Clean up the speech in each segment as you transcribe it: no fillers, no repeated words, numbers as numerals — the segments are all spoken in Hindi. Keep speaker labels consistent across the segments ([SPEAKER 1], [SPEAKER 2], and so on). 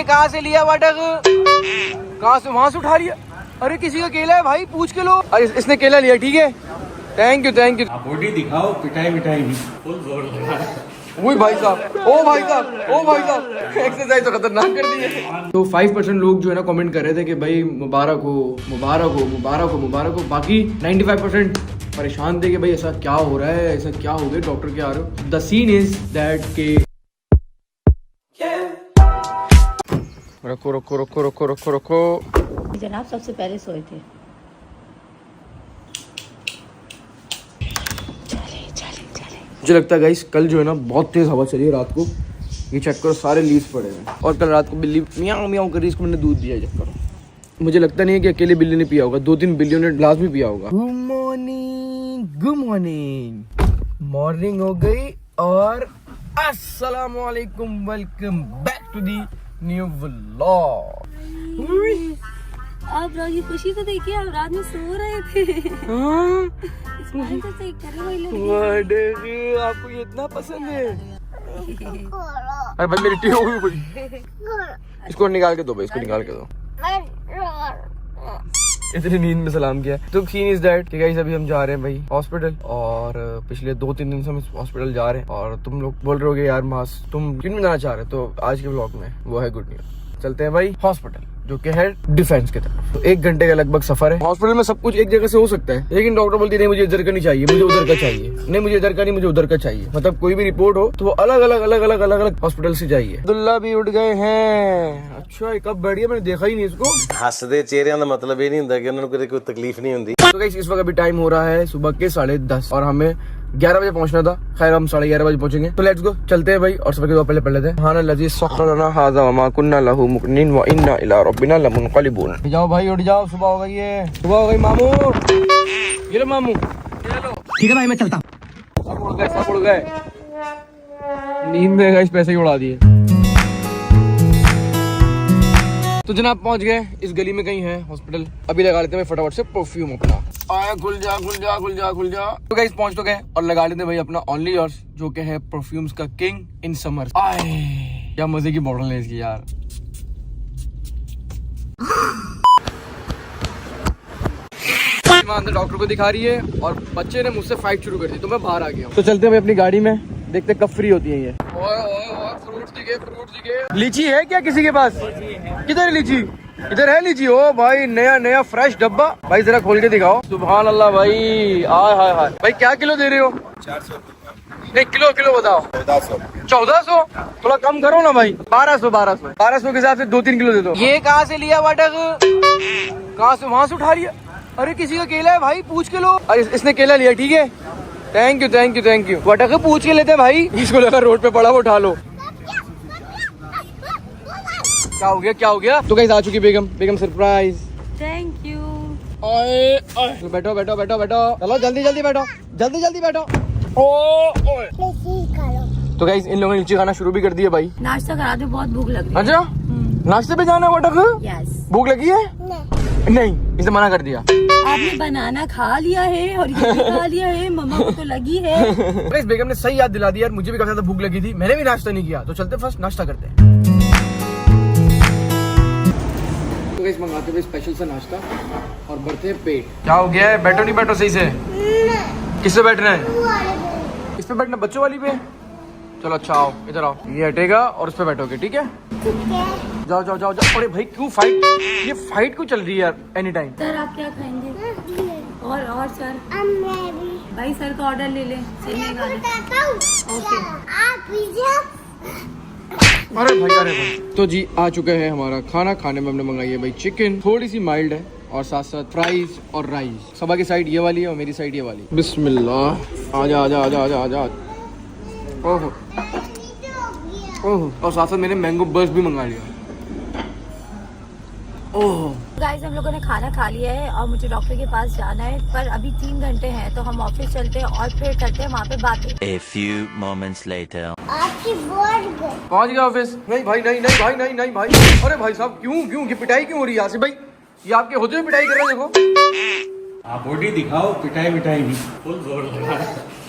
[SPEAKER 1] कहाँ से लिया वाटक? कहाँ से? वहाँ से उठा लिया? अरे किसी का केला है भाई, पूछ के लो। अरे इसने केला लिया, ठीक है, thank you thank you.
[SPEAKER 2] Body दिखाओ, पिटाई मिटाई नहीं, फुल जोर लगा।
[SPEAKER 1] वही भाई साहब, ओ भाई साहब, ओ भाई साहब, एक्सरसाइज तो खतरनाक कर दी है। तो 5% लोग जो है ना कमेंट कर रहे थे कि भाई मुबारक हो मुबारक हो मुबारक हो मुबारक हो। बाकी 95% परेशान थे कि भाई ऐसा क्या हो रहा है, ऐसा क्या हो गया, डॉक्टर के आ रहे हो। द सीन इज दैट के रखो रखो रखो रखो रखो रखो।
[SPEAKER 3] जनाब सबसे पहले सोए थे।
[SPEAKER 1] मुझे लगता है गाइस कल जो है ना बहुत तेज हवा चली है रात को। ये चेक करो, सारे लीव्स पड़े हैं। और कल रात को बिल्ली मियाँ मियाँ कर रही, इसको मैंने दूध दिया। चेक करो, मुझे लगता नहीं है कि अकेले बिल्ली ने पिया होगा, 2-3 बिल्लियों ने ग्लास भी पिया होगा। Good morning, good morning, morning हो गई और अस्सलाम वालेकुम, welcome back to the new vlog.
[SPEAKER 3] आप रात की खुशी तो देखिए, आप रात में सो रहे थे। स्माइल तो चेक करो भाई लोग।
[SPEAKER 1] आपको ये इतना पसंद है? अरे भाई मेरी टी हो गई बड़ी। इसको निकाल के दो भाई, इसको निकाल के दो। इतनी नींद में सलाम किया। तो सीन इज दैट कि गाइस अभी हम जा रहे हैं भाई हॉस्पिटल, और पिछले 2-3 दिन से हम हॉस्पिटल जा रहे हैं। और तुम लोग बोल रहे होगे यार मास तुम क्यों नहीं जाना चाह रहे, तो आज के व्लॉग में वो है गुड न्यूज। चलते हैं भाई हॉस्पिटल, जो कि है डिफेंस की तरफ। तो 1 घंटे का लगभग सफर है। हॉस्पिटल में सब कुछ एक जगह से हो सकता है, लेकिन डॉक्टर बोलती नहीं मुझे इधर का नहीं चाहिए, मुझे उधर का चाहिए, नहीं मुझे इधर का नहीं, मुझे उधर का चाहिए। मतलब कोई भी रिपोर्ट हो तो वो अलग अलग अलग अलग अलग अलग हॉस्पिटल से चाहिए। अब्दुल्ला भी उठ गए हैं। अच्छा ये कब बैठ गया, मैंने देखा ही नहीं इसको।
[SPEAKER 2] हसदे चेहरिਆਂ ਦਾ मतलब ये नहीं ਹੁੰਦਾ कि उन्होंने कोई तकलीफ नहीं होती।
[SPEAKER 1] तो गाइस इस वक्त अभी टाइम हो रहा है सुबह के 10:30 और हमें 11 बजे पहुंचना था। खैर हम 11:30 बजे पहुंचेंगे। तो लेट्स गो, चलते हैं भाई। और सबके दो पहले पढ़ लेते हैं। सुब्हान अल्लज़ी सख्खरना हाज़ा व मा कुन्ना लहू मुक़रिनीन व इन्ना इला रब्बिना लमुनक़लिबून। उठ जाओ भाई, उठ जाओ, सुबह हो गई है, सुबह हो गई मामू। ये लो मामू, ये लो। ठीक है भाई मैं चलता। सब उड़ गए, सब उड़ गए। नींद में गाइस पैसे ही उड़ा दिए। तो जनाब पहुंच गए, इस गली में कहीं है हॉस्पिटल। अभी लगा लेते हैं भाई फटाफट से परफ्यूम अपना। आया खुल जा खुल जा खुल जा खुल जा। तो गाइस पहुंच तो गए और लगा लेते हैं भाई अपना ओनली योर्स, जो कि है परफ्यूम्स का किंग इन समर। आए क्या मजे की बॉटल है इसकी यार। अंदर डॉक्टर को दिखा रही है और बच्चे ने मुझसे फाइट शुरू कर दी, तो मैं बाहर आ गया। तो चलते हैं भाई अपनी गाड़ी में, देखते कब फ्री होती है ये। फ्रूट्स दिखे। लीची है क्या किसी के पास? किधर है लीची? इधर है लीची। ओ भाई नया नया फ्रेश डब्बा। भाई जरा खोल के दिखाओ। सुभान अल्लाह भाई, आय हाय हाय। भाई क्या किलो दे रहे हो? 400। नहीं किलो किलो बताओ। 1400। थोड़ा कम करो ना भाई। 1200 के हिसाब से 2-3 किलो दे दो। ये कहाँ से लिया वाटक? कहाँ से? वहाँ से उठा लिया? अरे किसी का केला है भाई, पूछ के लो। अरे इसने केला लिया, ठीक है, thank you thank you thank you. वाटक पूछ के लेते भाई। इसको लगा रोड पे पड़ा वो उठा लो। क्या हो गया क्या हो गया? तो गाइस आ चुकी बेगम। बेगम सरप्राइज।
[SPEAKER 3] Thank you.
[SPEAKER 1] तो बैठो बैठो बैठो बैठो, चलो जल्दी जल्दी बैठो, जल्दी जल्दी बैठो। तो गाइस इन लोगों ने लीची खाना शुरू भी कर दिया भाई।
[SPEAKER 3] नाश्ता करा दो, बहुत भूख लग रही है।
[SPEAKER 1] अच्छा नाश्ते पे जाना है वाटक?
[SPEAKER 3] यस।
[SPEAKER 1] भूख लगी है? नहीं, इसे मना कर दिया।
[SPEAKER 3] आपने बनाना खा लिया है और ये भी खा लिया है, मम्मा को तो लगी है।
[SPEAKER 1] गाइस बेगम ने सही याद दिला दी यार, मुझे भी काफी ज्यादा भूख लगी थी, मैंने भी नाश्ता नहीं किया। तो चलते फर्स्ट नाश्ता करते हैं। तो गाइस मंगाते हुए स्पेशल सा नाश्ता और बढ़ते हैं पेट। क्या हो गया है? बैठो नहीं बैठो सही से। किससे बैठना है? इस पे बैठना, बच्चों वाली पे। चलो अच्छा आओ, इधर आओ, ये हटेगा और उस पे बैठोगे, ठीक है? जाओ जाओ जाओ जाओ। अरे भाई क्यों फाइट, ये फाइट क्यों चल रही है यार एनी टाइम?
[SPEAKER 3] सर आप क्या खाएंगे? और सर भाई सर का ऑर्डर ले लें। ओके।
[SPEAKER 1] अरे भाई तो जी आ चुका है हमारा खाना। खाने में हमने मंगाई है भाई चिकन, थोड़ी सी माइल्ड है, और साथ साथ फ्राइज और राइस। सबा की साइड ये वाली है और मेरी साइड ये वाली। बिस्मिल्लाह, आजा आजा आजा आजा आजा। ओहो ओहो, और साथ साथ मैंने मैंगो बर्स्ट भी मंगा लिया। ओह
[SPEAKER 3] गाइस हम लोगों ने खाना खा लिया है और मुझे डॉक्टर के पास जाना है, पर अभी 3 घंटे हैं, तो हम ऑफिस चलते हैं और फिर करते हैं वहाँ पे बातें।
[SPEAKER 4] A few moments later.
[SPEAKER 1] पहुँच गया ऑफिस? नहीं भाई नहीं नहीं भाई नहीं नहीं भाई। अरे भाई साहब क्यों ये पिटाई क्यों हो रही है यासिर भाई? ये आपके होते हुए पिटाई कर रहे हैं, देखो।
[SPEAKER 2] आप बॉडी दिखाओ, पिटाई मिटाई नहीं, फुल जोर लगा।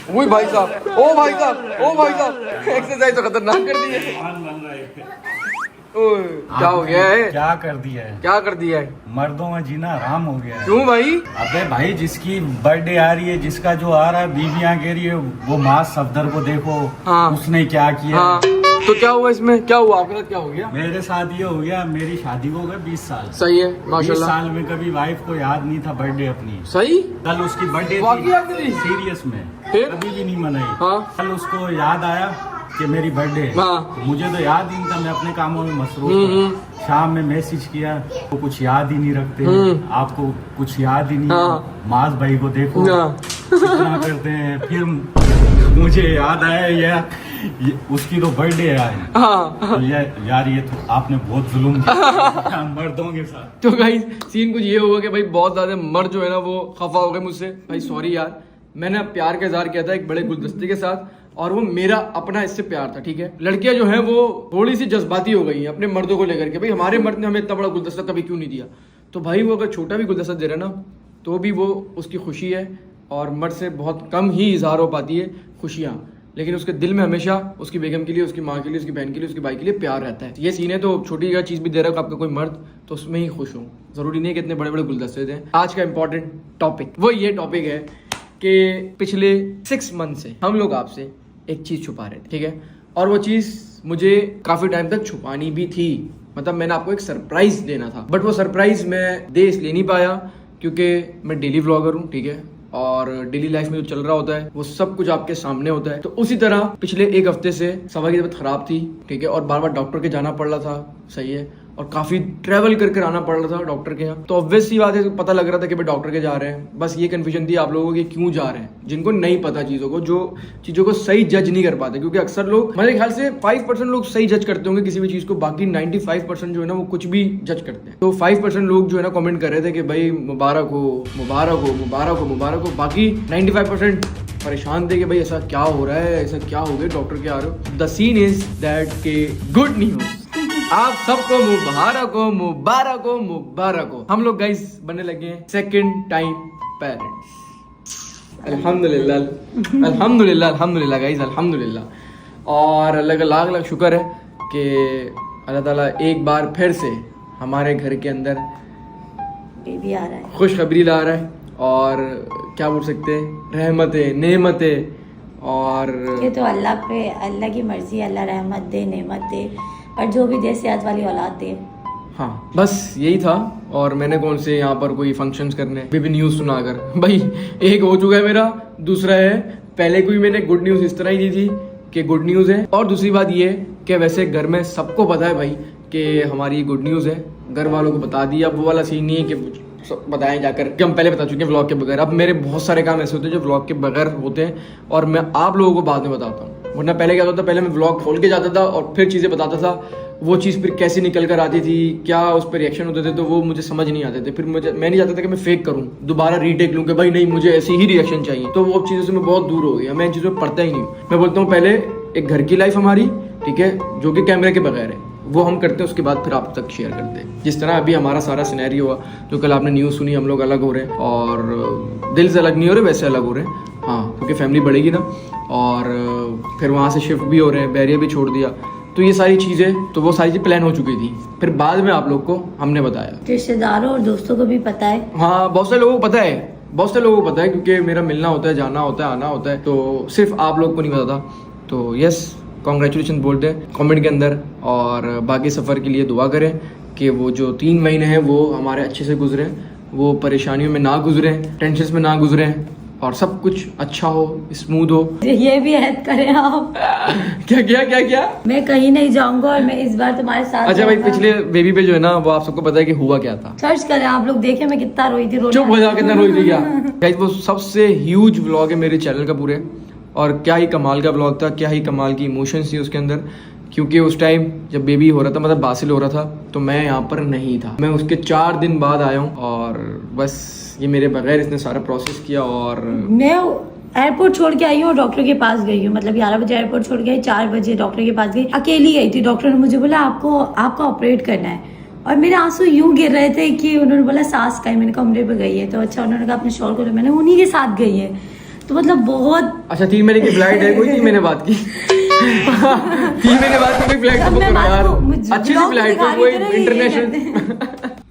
[SPEAKER 1] वही भाई साहब, ओ भाई साहब, ओ भाई साहब, एक्सरसाइज तो खतरनाक कर दी है। ओए, क्या हो गया है?
[SPEAKER 5] क्या कर दिया है?
[SPEAKER 1] क्या कर दिया है?
[SPEAKER 5] मर्दों में जीना आराम हो गया है।
[SPEAKER 1] क्यों भाई?
[SPEAKER 5] अबे भाई, जिसकी बर्थडे आ रही है, जिसका जो आ रहा है, बीवियां कह रही है वो माँ सफदर को देखो।
[SPEAKER 1] हाँ।
[SPEAKER 5] उसने क्या किया?
[SPEAKER 1] हाँ, तो क्या हुआ इसमें? क्या हुआ आपके साथ? क्या हो गया?
[SPEAKER 5] मेरे साथ ये हो गया, मेरी शादी को हो गए 20 साल।
[SPEAKER 1] सही है,
[SPEAKER 5] 20
[SPEAKER 1] माशाल्लाह।
[SPEAKER 5] साल में कभी वाइफ को याद नहीं था बर्थडे अपनी।
[SPEAKER 1] सही।
[SPEAKER 5] कल उसकी बर्थडे
[SPEAKER 1] वाकई याद नहीं?
[SPEAKER 5] सीरियस में
[SPEAKER 1] फिर?
[SPEAKER 5] कभी भी नहीं मनाई।
[SPEAKER 1] हाँ।
[SPEAKER 5] कल उसको याद आया कि मेरी बर्थडे है।
[SPEAKER 1] हाँ।
[SPEAKER 5] मुझे तो याद ही नहीं था, मैं अपने कामों में मसरूफ था। शाम में मैसेज किया तो कुछ याद ही नहीं रखते, आपको कुछ याद ही नहीं।
[SPEAKER 1] हाँ।
[SPEAKER 5] माज भाई को देखो
[SPEAKER 1] हाँ।
[SPEAKER 5] कितना करते हैं। फिर मुझे याद आया ये उसकी तो बर्थडे है।
[SPEAKER 1] हाँ।
[SPEAKER 5] तो यार ये तो आपने बहुत जुल्म किया मर्दों के साथ।
[SPEAKER 1] तो गाइस सीन कुछ ये हुआ कि भाई बहुत ज्यादा मर्द जो है ना वो खफा हो गए मुझसे। भाई सॉरी यार, मैंने प्यार का इजहार किया था एक बड़े गुलदस्ते के साथ, और वो मेरा अपना इससे प्यार था, ठीक है। लड़कियां जो हैं वो थोड़ी सी जज्बाती हो गई हैं अपने मर्दों को लेकर के, भाई हमारे मर्द ने हमें इतना बड़ा गुलदस्ता कभी क्यों नहीं दिया। तो भाई वो अगर छोटा भी गुलदस्ता दे रहा ना तो भी वो उसकी खुशी है, और मर्द से बहुत कम ही इजहार हो पाती है खुशियाँ, लेकिन उसके दिल में हमेशा उसकी बेगम के लिए, उसकी माँ के लिए, उसकी बहन के लिए, उसके भाई के लिए प्यार रहता है। ये सीन है। तो छोटी का चीज़ भी दे रहा है आपका कोई मर्द तो उसमें ही खुश हो, जरूरी नहीं है कि इतने बड़े बड़े गुलदस्ते दें। आज का इंपॉर्टेंट टॉपिक वो ये टॉपिक है कि पिछले 6 मंथ से हम लोग आपसे एक चीज़ छुपा रहे थे, ठीक है। और वो चीज़ मुझे काफ़ी टाइम तक छुपानी भी थी, मतलब मैंने आपको एक सरप्राइज देना था, बट वो सरप्राइज मैं दे इसलिए नहीं पाया क्योंकि मैं डेली व्लॉगर हूँ, ठीक है, और डेली लाइफ में जो चल रहा होता है वो सब कुछ आपके सामने होता है। तो उसी तरह पिछले 1 हफ्ते से सवा की तबीयत खराब थी, ठीक है, और बार बार डॉक्टर के जाना पड़ रहा था, सही है, और काफी ट्रैवल करके आना पड़ रहा था डॉक्टर के यहाँ। तो ऑब्वियस सी बात है, पता लग रहा था कि भाई डॉक्टर के जा रहे हैं। बस ये कंफ्यूजन थी आप लोगों की क्यों जा रहे हैं, जिनको नहीं पता चीजों को, जो चीजों को सही जज नहीं कर पाते, क्योंकि अक्सर लोग, मेरे ख्याल से 5% लोग सही जज करते होंगे किसी भी चीज को, बाकी 95% जो है ना वो कुछ भी जज करते हैं। तो 5% लोग जो है ना कमेंट कर रहे थे कि भाई मुबारक हो, मुबारक हो, मुबारक हो, मुबारक हो। बाकी 95% परेशान थे कि भाई ऐसा क्या हो रहा है, ऐसा क्या हो गया, डॉक्टर के आ रहे हो। द सीन इज दैट के गुड न्यूज, आप सबको मुबारक हो, मुबारक हो, मुबारक हो। हम लोग गाइस बनने लगे हैं 2nd टाइम पेरेंट्स। अल्हम्दुलिल्लाह, अल्हम्दुलिल्लाह, अल्हम्दुलिल्लाह गाइस, अल्हम्दुलिल्लाह। और अल्लाह का लाख लाख शुक्र है कि अल्लाह ताला एक बार फिर से हमारे घर के अंदर
[SPEAKER 3] बेबी आ रहा है,
[SPEAKER 1] खुशखबरी ला रहा है, और क्या बोल सकते हैं, रहमतें, नेमतें, और
[SPEAKER 3] ये तो अल्लाह पे, अल्लाह की मर्जी, अल्लाह रहमत दे, नेमत दे, और जो भी दे सेहत वाली औलाद दे।
[SPEAKER 1] हाँ बस यही था। और मैंने कौन से यहाँ पर कोई फंक्शंस करने, बेबी न्यूज़ सुनाकर। भाई एक हो चुका है मेरा, दूसरा है पहले कोई मैंने गुड न्यूज़ इस तरह ही दी थी कि गुड न्यूज़ है। और दूसरी बात ये कि वैसे घर में सबको पता है भाई कि हमारी गुड न्यूज़ है, घर वालों को बता दिया। वो वाला सीन नहीं है कि बताएं जाकर, कि हम पहले बता चुके हैं व्लॉग के बगैर। अब मेरे बहुत सारे काम ऐसे होते हैं जो व्लॉग के बगैर होते हैं, और मैं आप लोगों को बाद में बताता हूँ। वरना पहले क्या होता था, पहले मैं व्लॉग खोल के जाता था और फिर चीज़ें बताता था, वो चीज़ फिर कैसे निकल कर आती थी, क्या उस पर रिएक्शन होते थे, तो वो मुझे समझ नहीं आते थे। फिर मैं नहीं चाहता था कि मैं फेक करूँ, दोबारा रीटेक लूँ कि भाई नहीं मुझे ऐसी ही रिएक्शन चाहिए। तो वो चीज़ों से मैं बहुत दूर हो गया, मैं इन चीज़ों में पढ़ता ही नहीं हूँ। मैं बोलता हूँ पहले एक घर की लाइफ हमारी, ठीक है, जो कि कैमरे के बगैर है, वो हम करते हैं, उसके बाद फिर आप तक शेयर करते हैं। जिस तरह अभी हमारा सारा सिनेरियो हुआ, जो कल आपने न्यूज़ सुनी, हम लोग अलग हो रहे हैं, और दिल से अलग नहीं हो रहे, वैसे अलग हो रहे हैं। हाँ, क्योंकि फैमिली बढ़ेगी ना, और फिर वहाँ से शिफ्ट भी हो रहे हैं, बैरियर भी छोड़ दिया, तो ये सारी चीज़ें, तो वो सारी चीज़ प्लान हो चुकी थी। फिर बाद में आप लोग को हमने बताया,
[SPEAKER 3] रिश्तेदारों और दोस्तों को भी पता है।
[SPEAKER 1] हाँ बहुत से लोगों को पता है, बहुत से लोगों को पता है, क्योंकि मेरा मिलना होता है, जाना होता है, आना होता है, तो सिर्फ आप लोग को नहीं पता था। तो यस, कॉन्ग्रेचुलेशन बोलते हैं कमेंट के अंदर, और बाकी सफ़र के लिए दुआ करें कि वो जो 3 महीने हैं वो हमारे अच्छे से गुजरे, वो परेशानियों में ना गुजरे, टेंशन में ना गुजरे, और सब कुछ अच्छा हो, स्मूथ हो।
[SPEAKER 3] ये भी ऐड करें आप।
[SPEAKER 1] क्या क्या क्या क्या? मैं
[SPEAKER 3] कहीं नहीं जाऊंगा, और मैं इस बार तुम्हारे साथ।
[SPEAKER 1] अच्छा भाई, पिछले बेबी पे जो है ना, वो आप सबको पता है कि हुआ क्या था।
[SPEAKER 3] सर्च करें आप लोग, देखें मैं कितना रोई थी।
[SPEAKER 1] चुप हो जाओ, कितना रोई थी क्या गाइस। वो सबसे ह्यूज व्लॉग है मेरे चैनल का पूरे, और क्या ही कमाल का व्लॉग था, क्या ही कमाल की इमोशंस थी उसके अंदर। क्योंकि उस टाइम जब बेबी हो रहा था, मतलब बासिल हो रहा था, तो मैं यहाँ पर नहीं था। मैं उसके 4 दिन बाद आया हूँ, और बस ये मेरे बगैर इसने सारा प्रोसेस किया। और
[SPEAKER 3] मैं एयरपोर्ट छोड़ के आई हूँ और डॉक्टर के पास गई हूँ, मतलब 11 बजे एयरपोर्ट छोड़ के आई, 4 बजे डॉक्टर के पास गई, अकेली गई थी। डॉक्टर ने मुझे बोला आपका ऑपरेट करना है, और मेरे आंसू यूं गिर रहे थे कि उन्होंने बोला सांस का ही। मैंने कमरे पे गई है, तो अच्छा उन्होंने कहा अपने शॉल को, मैंने उन्हीं के साथ गई है। तो मतलब बहुत
[SPEAKER 1] अच्छा, 3 महीने की फ्लाइट है कोई, 3 महीने बाद की। 3 महीने बाद कोई फ्लाइट
[SPEAKER 3] तब
[SPEAKER 1] बुक
[SPEAKER 3] मैं
[SPEAKER 1] करो यार,
[SPEAKER 3] आपको मुझे
[SPEAKER 1] अच्छी सी
[SPEAKER 3] ब्लॉग
[SPEAKER 1] फ्लाइट
[SPEAKER 3] दिखा
[SPEAKER 1] हो, कोई
[SPEAKER 3] रही थी ना, ये
[SPEAKER 1] इंटरनेशनल।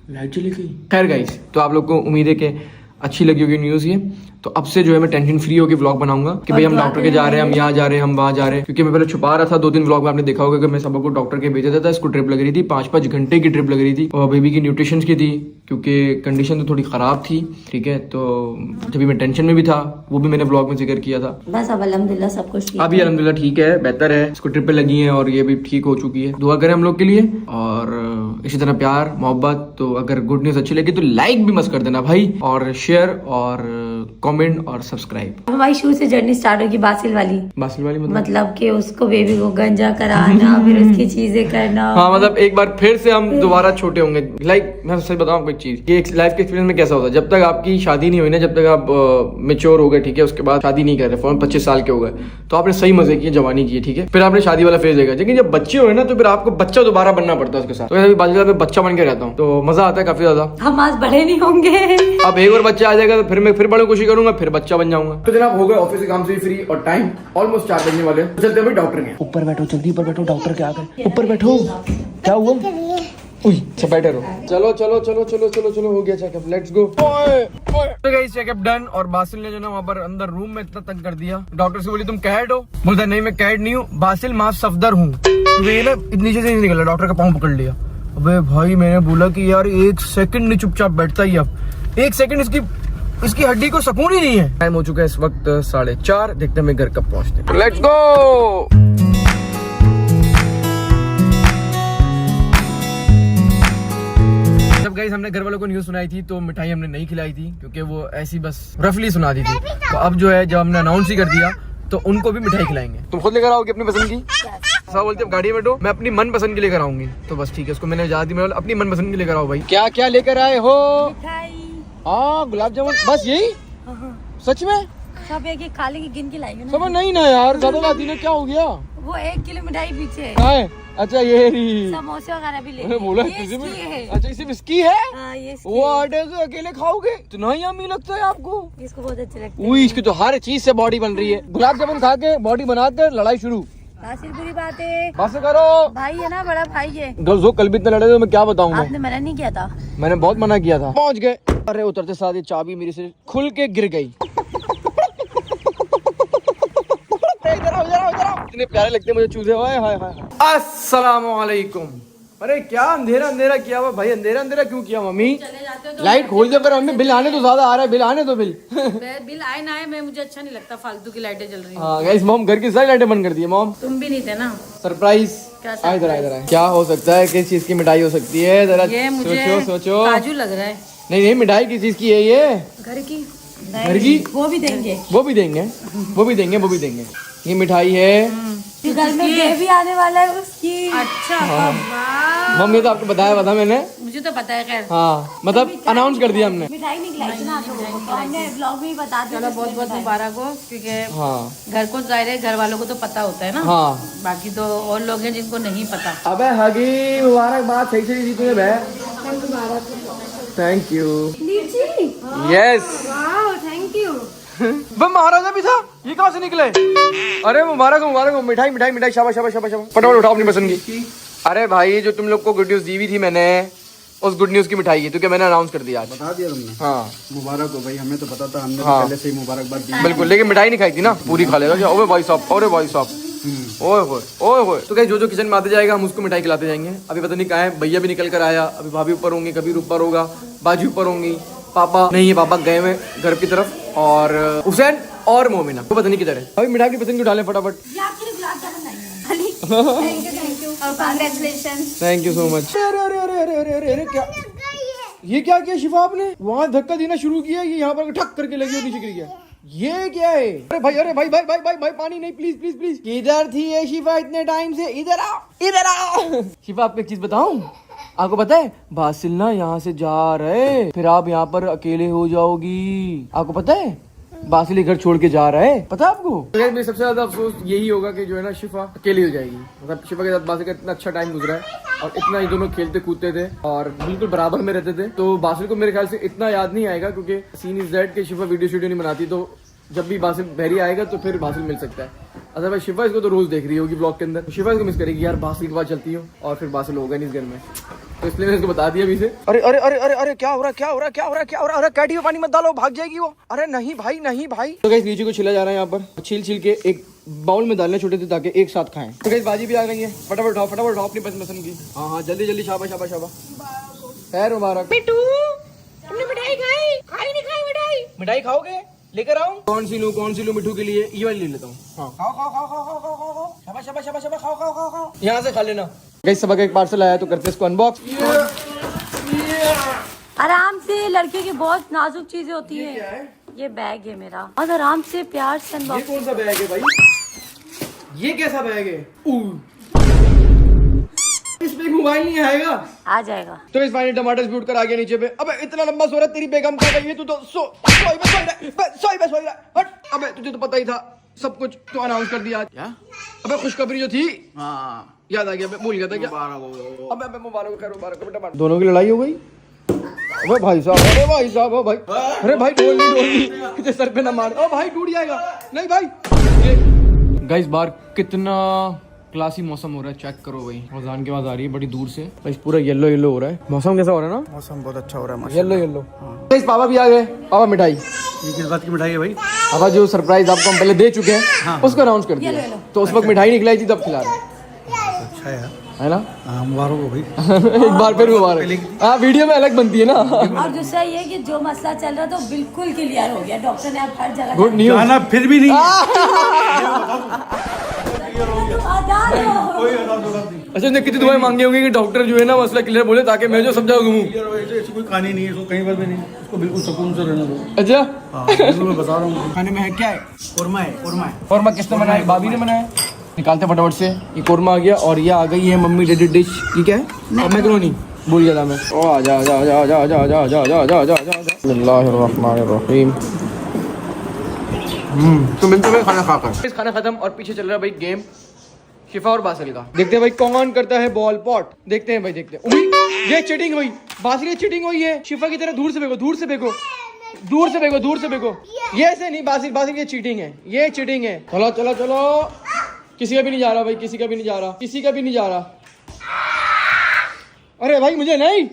[SPEAKER 1] लाइट चली गई। खैर गाइस, तो आप लोग को उम्मीद है कि अच्छी लगी होगी न्यूज़ ये। तो अब से जो है मैं टेंशन फ्री होकर व्लॉग बनाऊंगा कि भाई हम डॉक्टर के जा रहे हैं, हम यहाँ जा रहे हैं, हम वहाँ जा रहे हैं। क्योंकि मैं पहले छुपा रहा था, 2-3 व्लॉग में आपने देखा होगा कि मैं सबको डॉक्टर के भेजा था। इसको ट्रिप लग रही थी, 5-5 घंटे की ट्रिप लग रही थी, और बेबी की न्यूट्रिशन की थी क्योंकि कंडीशन तो थोड़ी खराब थी। ठीक है, तो जब भी मैं टेंशन में भी था, वो भी मैंने व्लॉग में जिक्र किया था।
[SPEAKER 3] बस अब अल्हम्दुलिल्लाह सब कुछ ठीक
[SPEAKER 1] अभी अल्हम्दुलिल्लाह ठीक है, बेहतर है। इसको ट्रिप पे लगी है और ये भी ठीक हो चुकी है। दुआ करें हम लोग के लिए, और इसी तरह प्यार मोहब्बत। तो अगर गुड न्यूज अच्छी लगी तो लाइक भी मत कर देना भाई, और शेयर और कमेंट और सब्सक्राइब।
[SPEAKER 3] हमारी शुरू से जर्नी स्टार्ट होगी बासिल वाली।
[SPEAKER 1] बासिल वाली
[SPEAKER 3] मतलब कि उसको बेबी को गंजा कराना, फिर उसकी चीजें करना।
[SPEAKER 1] हाँ, मतलब एक बार फिर से हम दोबारा छोटे होंगे। लाइक मैं सच बताऊं कोई चीज, ये एक लाइफ के एक्सपीरियंस में कैसा होता है, जब तक आपकी शादी नहीं हुई ना, जब तक आप मेच्योर हो गए, ठीक है, उसके बाद शादी नहीं कर रहे, फौरन 25 साल के हो गए, तो आपने सही मजे किए, जवानी की, ठीक है, फिर आपने शादी वाला फेज देगा। लेकिन जब बच्चे हुए ना, तो फिर आपको बच्चा दोबारा बनना पड़ता है उसके साथ। तो अभी बाजू में बच्चा बन के रहता हूँ, तो मजा आता है काफी ज्यादा।
[SPEAKER 3] हम आज बड़े नहीं होंगे।
[SPEAKER 1] अब एक और बच्चा आ जाएगा तो फिर मैं फिर बड़ी कोशिश करूंगा, फिर बच्चा बन जाऊंगा। तो जनाब हो गए ऑफिस के काम से फ्री, और टाइम ऑलमोस्ट 4 बजने वाले हैं। तो चलते हैं भाई डॉक्टर के। ऊपर बैठो, जल्दी ऊपर बैठो, डॉक्टर के आ गए। ऊपर बैठो, क्या हुआ? अच्छा बैठे रहो। चलो चलो चलो चलो चलो चलो, हो गया चेकअप, लेट्स गो। तो गाइस चेकअप डन, और बासिल ने जो ना वहाँ पर अंदर रूम में इतना तंग कर दिया। डॉक्टर से बोली तुम कैड हो? बोलता नहीं मैं कैड नहीं हूँ, बासिल मां सफदर हूँ। तो ये ना नीचे से नहीं निकला, डॉक्टर का पाँव पकड़ लिया। अबे भाई मैंने बोला कि यार 1 सेकंड नहीं चुपचाप बैठता ही, अब 1 सेकंड इसकी हड्डी को सुकून ही नहीं है। टाइम हो चुका है इस वक्त 4:30, देखते हैं मैं घर कब पहुंचते हैं। Let's go. जब गाइस हमने घर वालों को न्यूज़ सुनाई थी तो मिठाई हमने नहीं खिलाई थी, क्योंकि वो ऐसी बस रफली सुना दी थी। तो अब जो है जब हमने अनाउंस ही कर दिया तो उनको भी मिठाई खिलाएंगे। तुम खुद लेकर आओगे अपनी पसंद की? सब बोलते अब गाड़ी में बैठो, मैं अपनी मन पसंद की लेकर आऊंगी। तो बस ठीक है, उसको मैंने इजाजत दी, मैं अपनी मन पसंद की लेकर आओ भाई। क्या क्या लेकर आए हो? हाँ गुलाब जामुन, बस यही? सच में?
[SPEAKER 3] सब एक एक खा लेंगे, गिन के लाएंगे ना।
[SPEAKER 1] समझ नहीं ना यार, ज्यादा लाती ना, क्या हो गया?
[SPEAKER 3] वो 1 किलो मिठाई पीछे।
[SPEAKER 1] अच्छा ये रही,
[SPEAKER 3] समोसे वगैरह भी ले।
[SPEAKER 1] मैंने बोला
[SPEAKER 3] ये इसकी है।
[SPEAKER 1] अच्छा इसे इसकी है?
[SPEAKER 3] हाँ, ये इसकी
[SPEAKER 1] वो आटे से अकेले खाओगे? इतना यम्मी लगता है आपको?
[SPEAKER 3] है। इसको बहुत अच्छे लगते हैं।
[SPEAKER 1] उई, इसकी तो हर चीज से बॉडी बन रही है। गुलाब जामुन खा के बॉडी बनाकर लड़ाई शुरू।
[SPEAKER 3] बासिल बुरी बात है,
[SPEAKER 1] बस करो
[SPEAKER 3] भाई है ना, बड़ा भाई है।
[SPEAKER 1] जो कल भी इतने लड़े थे, मैं क्या बताऊं। मैं
[SPEAKER 3] आपने मना नहीं किया था?
[SPEAKER 1] मैंने बहुत मना किया था। पहुंच गए, अरे उतरते साथ ये चाबी मेरी से खुल के गिर गई। इतने प्यारे लगते मुझे चूजे। हाय हाय हाय। अस्सलामुअलैकुम। अरे क्या अंधेरा अंधेरा किया हुआ भाई, अंधेरा अंधेरा क्यों किया मम्मी? लाइट खोल दे, पर मम्मी बिल आने तो ज्यादा आ रहा है, बिल आने दो। बिल
[SPEAKER 6] आए ना आए, मैं मुझे अच्छा नहीं लगता फालतू की लाइटें जल रही हैं।
[SPEAKER 1] हाँ गाइस, मॉम घर की सारी लाइटें बंद कर दी है। मॉम
[SPEAKER 6] तुम भी नहीं थे ना?
[SPEAKER 1] सरप्राइज। इधर इधर क्या हो सकता है, किस चीज की मिठाई हो सकती है? जरा
[SPEAKER 6] ये मुझे
[SPEAKER 1] सोचो सोचो।
[SPEAKER 6] काजू लग रहा है।
[SPEAKER 1] नहीं नहीं, मिठाई किस चीज की है ये?
[SPEAKER 6] घर की।
[SPEAKER 1] घर की?
[SPEAKER 3] वो भी देंगे,
[SPEAKER 1] वो भी देंगे, वो भी देंगे, वो भी देंगे। ये मिठाई है,
[SPEAKER 3] घर में बेबी आने वाला है उसकी।
[SPEAKER 6] अच्छा
[SPEAKER 1] मम्मी तो आपको बताया था मैंने।
[SPEAKER 6] मुझे तो पता है, खैर
[SPEAKER 1] हाँ मतलब अनाउंस कर दिया हमने।
[SPEAKER 3] मिठाई नहीं खिलाई थी ना आप लोगों को, तो हमने ब्लॉग में ही बता दिया।
[SPEAKER 6] चलो बहुत बहुत मुबारक हो, क्योंकि
[SPEAKER 1] हाँ
[SPEAKER 6] घर को जाहिर है घर वालों को तो पता होता है ना।
[SPEAKER 1] हाँ,
[SPEAKER 6] बाकी तो और लोग हैं जिनको नहीं पता।
[SPEAKER 1] अबे हगी मुबारकबाद, सही सही दी तुझे बहन। Thank you. Yes
[SPEAKER 6] thank you.
[SPEAKER 1] वह महाराजा भी था, ये कहाँ से निकले? अरे मुबारक हो, मुबारक हो। मिठाई मिठाई मिठाई, शाबाश शाबाश शाबाश शाबाश। फटाफट उठाओ अपनी पसंद की। अरे भाई जो तुम लोग को गुड न्यूज दी हुई थी मैंने, उस गुड न्यूज की मिठाई की, क्योंकि मैंने अनाउंस कर दिया आज।
[SPEAKER 5] बता दिया तुमने?
[SPEAKER 1] हाँ
[SPEAKER 5] मुबारक हो भाई, हमें तो पता था, हमने
[SPEAKER 1] हाँ।
[SPEAKER 5] तो पहले से ही मुबारकबाद दी।
[SPEAKER 1] बिल्कुल, लेकिन मिठाई नहीं खाई थी ना, पूरी खा लेगा क्या? ओए भाई साहब, अरे भाई साहब, ओए होए ओए होए। तो गाइस जो किचन में आते जाएगा हम उसको मिठाई खिलाते जाएंगे। अभी पता नहीं कहाँ है, भैया भी निकल कर आया, अभी भाभी ऊपर होंगी, कभी ऊपर होगा, बाजू ऊपर होंगी, पापा नहीं है, पापा गए हुए घर की तरफ, और हुसैन और मोमिना वो पता नहीं किधर है। अभी मिठाई की पसंद क्यों डालें फटाफट। Thank you so much. अरे अरे अरे अरे अरे अरे अरे क्या ये क्या किया शिफा आपने? वहाँ धक्का देना शुरू किया, ये यहाँ पर ठक करके लगी और नीचे गिर गया। ये क्या है? अरे भाई अरे भाई भाई भाई भाई भाई पानी नहीं, प्लीज प्लीज प्लीज। किधर थी ये शिफा इतने टाइम से? इधर आओ, इधर आओ। शिफा आपको एक चीज बताऊं, आपको पता है बासिल ना यहाँ से जा रहे, फिर आप यहाँ पर अकेले हो जाओगी। आपको पता है बासिल घर छोड़ के जा रहा है, पता है आपको? तो मेरे सबसे ज्यादा अफसोस यही होगा कि जो है ना शिफा अकेली हो जाएगी। मतलब शिफा के साथ बासिल का इतना अच्छा टाइम गुजरा है, और इतना ये दोनों खेलते कूदते थे और बिल्कुल बराबर में रहते थे। तो बासिल को मेरे ख्याल से इतना याद नहीं आएगा, क्योंकि सीन इज दैट कि शिफा वीडियो नहीं बनाती, तो जब भी बासिल बहरी आएगा तो फिर बासिल मिल सकता है। अच्छा भाई शिफा इसको तो रोज देख रही होगी ब्लॉग के अंदर। शिफा इसको मिस करेगी यार, बासिल के बाद चलती हूँ और फिर बासिल होगा नहीं इस घर में, तो इसलिए मैंने इसको बता दिया अभी से। अरे अरे अरे अरे अरे क्या हो रहा है, क्या हो रहा है, क्या हो रहा है, क्या हो रहा है? अरे कैटी में पानी मत डालो, भाग जाएगी वो। अरे नहीं भाई, नहीं भाई। तो गाइस लीची को छिला जा रहा है यहाँ पर, छील छील के एक बाउल में डालने छोटे थे ताकि एक साथ खाएं। तो गाइस बाजी भी आ गई है, फटाफट उठाओ, फटाफट उठाओ अपनी पसंद की। हाँ हाँ जल्दी जल्दी, शाबाश शाबाश शाबाश। खैर मुबारक।
[SPEAKER 6] बिट्टू तुमने मिठाई खाई? खाई नहीं खाई मिठाई?
[SPEAKER 1] मिठाई खाओगे? लेकर आऊं? कौन सी लूं मिठू के लिए? ये वाली ले लेता हूँ। हाँ खाओ खाओ खाओ खाओ खाओ खाओ खाओ, शाबाश शाबाश शाबाश शाबाश, खाओ खाओ खाओ खाओ, यहाँ से खा लेना। गाइस सबका एक पार्सल आया तो करते इसको अनबॉक्स।
[SPEAKER 3] आराम से, लड़के की बहुत नाजुक चीजें होती है। ये बैग है मेरा, और आराम से प्यार से
[SPEAKER 1] ये
[SPEAKER 3] अनबॉक्स।
[SPEAKER 1] कौन सा बैग है भाई? ये कैसा बैग है? इस पे मोबाइल नहीं आएगा?
[SPEAKER 3] आ जाएगा।
[SPEAKER 1] तो इस फाइनल टमाटर स्प्यूट कर आ गया नीचे पे। अबे इतना लंबा सो रहा, तेरी बेगम क्या गई है? तू तो सोई रहा। हट, अबे तुझे तो पता ही था सब कुछ, तो अनाउंस कर दिया। क्या? अबे खुशखबरी जो थी, हाँ याद आ गया, भूल गया था क्या? अबे मुबारक, खैर मुबारक बेटा। दोनों की लड़ाई हो गई। अबे भाई साहब, अरे भाई साहब, ओ भाई, अरे भाई डोल नहीं, सर पे ना मार। ओ भाई टूट जाएगा। नहीं भाई। गाइस बाहर कितना क्लासी मौसम हो रहा है, चेक करो भाई। रमजान की आवाज आ रही है बड़ी दूर से। गाइस पूरा येलो येलो हो रहा है। मौसम कैसा हो रहा है ना?
[SPEAKER 5] मौसम बहुत अच्छा हो रहा है,
[SPEAKER 1] येलो येलो। गाइस पापा भी आ गए। पापा मिठाई,
[SPEAKER 5] ये किस बात की मिठाई है भाई?
[SPEAKER 1] पापा जो सरप्राइज आपको हम पहले दे चुके हैं उसको अनाउंस कर दिया, तो उस वक्त मिठाई निकलाई थी तब खिला रहे हैं।
[SPEAKER 5] अच्छा
[SPEAKER 1] है ना?
[SPEAKER 5] मुबारक हो भाई।
[SPEAKER 1] एक बार फिर मुबारक। हाँ वीडियो में अलग बनती है ना।
[SPEAKER 3] और दूसरा ये कि जो मसला चल रहा था बिल्कुल क्लियर हो गया। डॉक्टर ने अब हर जगह
[SPEAKER 1] गुड न्यूज।
[SPEAKER 5] जाना फिर भी नहीं।
[SPEAKER 1] अच्छा ने कितनी दुआएं मांगी होंगी कि डॉक्टर जो है ना मसला क्लियर बोले, ताकि मैं जो समझा दूँ।
[SPEAKER 5] ऐसी कोई कहानी नहीं है, इसको कहीं पर भी नहीं, इसको बिल्कुल सुकून से रहना दो।
[SPEAKER 1] अच्छा
[SPEAKER 5] मैं बता रहा हूँ। खाने में है क्या है? कोरमा है, कोरमा है।
[SPEAKER 1] कोरमा किसने बनाया? भाभी ने बनाया। निकालते फटाफट से। ये कोरमा आ गया और ये आ गई है मम्मी डेडी डिश। ये क्या है? मैकरोनी। भूल गया था मैं। ओ आजा आजा आजा आजा आजा आजा आजा आजा आजा आजा आजा। बिस्मिल्लाहिर्रहमानिर्रहीम। तो मिलते हैं खाना खाकर। इस खाना खत्म और पीछे चल रहा है भाई गेम शिफा और बासिल का। देखते हैं भाई कौन करता है बॉल पॉट। देखते हैं भाई, देखते हैं। ये चीटिंग हुई, बासिल चीटिंग हुई है। शिफा की तरह दूर से फेंको, दूर से फेंको, दूर से फेंको, दूर से फेंको। ये ऐसे नहीं बासिल, बासिल ये चीटिंग है, ये चीटिंग है। चलो चलो चलो, किसी का भी नहीं जा रहा भाई, किसी का भी नहीं जा रहा, किसी का भी नहीं जा रहा। अरे भाई मुझे नहीं।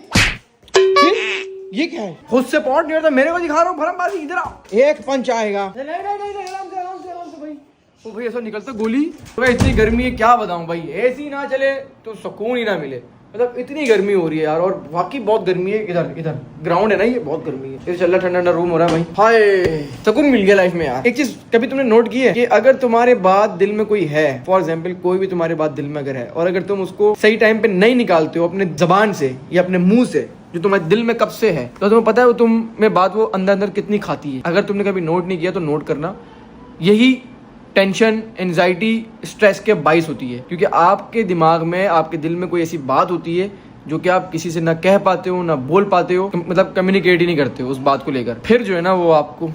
[SPEAKER 1] ये क्या है? खुद से पॉट नहीं होता, मेरे को दिखा रहा हूँ। भरम बाजी इधर आओ। एक पंच आएगा। नहीं नहीं नहीं, आराम से आराम से आराम से भाई। ओ भाई ऐसा निकलता गोली। तो इतनी गर्मी है क्या बताऊं भाई, एसी ना चले तो सुकून ही ना मिले। मतलब इतनी गर्मी हो रही है यार, और वाकई बहुत गर्मी है। इधर इधर ग्राउंड है ना, ये बहुत गर्मी है। इधर चल रहा ठंडा ठंडा रूम हो रहा है भाई। हाय सुकून मिल गया लाइफ में यार। एक चीज कभी तुमने नोट की है कि अगर तुम्हारे बात दिल में कोई है, फॉर एग्जाम्पल कोई भी तुम्हारे बात दिल में अगर है, और अगर तुम उसको सही टाइम पे नहीं निकालते हो अपने जबान से या अपने मुंह से, जो तुम्हारे दिल में कब से है, तो तुम्हें पता है वो तुम में बात वो अंदर अंदर कितनी खाती है। अगर तुमने कभी नोट नहीं किया तो नोट करना। यही टेंशन, एंजाइटी, स्ट्रेस के बाइस होती है, क्योंकि आपके दिमाग में, आपके दिल में कोई ऐसी बात होती है जो कि आप किसी से ना कह पाते हो, ना बोल पाते हो, मतलब कम्युनिकेट ही नहीं करते हो उस बात को लेकर। फिर जो है ना वो आपको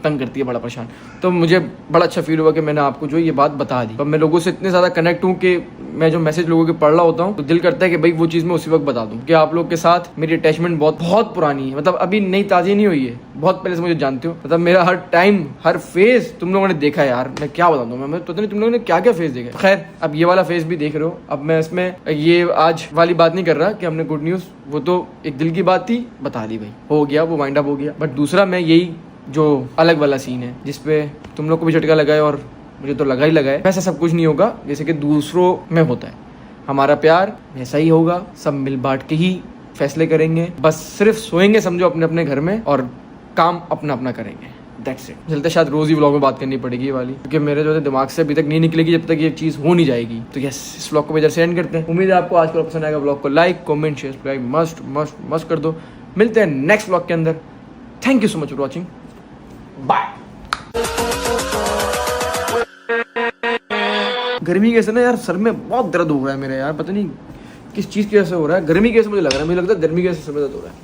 [SPEAKER 1] तंग करती है, बड़ा परेशान। तो मुझे बड़ा अच्छा फील हुआ कि मैंने आपको जो ये बात बता दी। अब मैं लोगों से इतने ज़्यादा कनेक्ट हूँ कि मैं जो मैसेज लोगों के पढ़ रहा होता हूँ तो दिल करता है कि भाई वो चीज़ मैं उसी वक्त बता दूँ कि आप लोग के साथ मेरी अटैचमेंट बहुत बहुत पुरानी है। मतलब अभी नई ताज़ी नहीं हुई है, बहुत पहले से मुझे जानते हो। मतलब मेरा हर टाइम, हर फेज तुम लोगों ने देखा है यार। मैं क्या बता दूँ, मैं पता नहीं तुम लोगों ने क्या क्या फेज देखा। खैर अब ये वाला फेज भी देख रहे हो। अब मैं इसमें ये आज वाली बात नहीं कर रहा कि हमने गुड न्यूज़, वो तो एक दिल की बात थी, बता दी भाई, हो गया, वो वाइंड अप हो गया। बट दूसरा मैं यही जो अलग वाला सीन है जिसपे तुम लोग को भी झटका लगा है और मुझे तो लगा ही लगा है, वैसा सब कुछ नहीं होगा जैसे कि दूसरों में होता है। हमारा प्यार वैसा ही होगा, सब मिल बांट के ही फैसले करेंगे। बस सिर्फ सोएंगे समझो अपने अपने घर में और काम अपना अपना करेंगे। That's it. चलते शायद रोज ही व्लॉग में बात करनी पड़ेगी ये वाली, क्योंकि मेरे जो है दिमाग से अभी तक नहीं निकलेगी जब तक ये चीज़ हो नहीं जाएगी। तो यस, इस व्लॉग को इधर से एंड करते हैं। उम्मीद है आपको आज का पसंद आएगा। व्लॉग को like, comment, share, subscribe must must must कर दो। मिलते हैं नेक्स्ट व्लॉग के अंदर। Thank you so much for watching. Bye. गर्मी कैसे ना यार, सर में बहुत दर्द हो रहा है मेरे यार, पता नहीं किस चीज़ की वजह से हो रहा है। गर्मी कैसे मुझे लग रहा है, मुझे लगता है गर्मी कैसे सर में दर्द हो रहा है।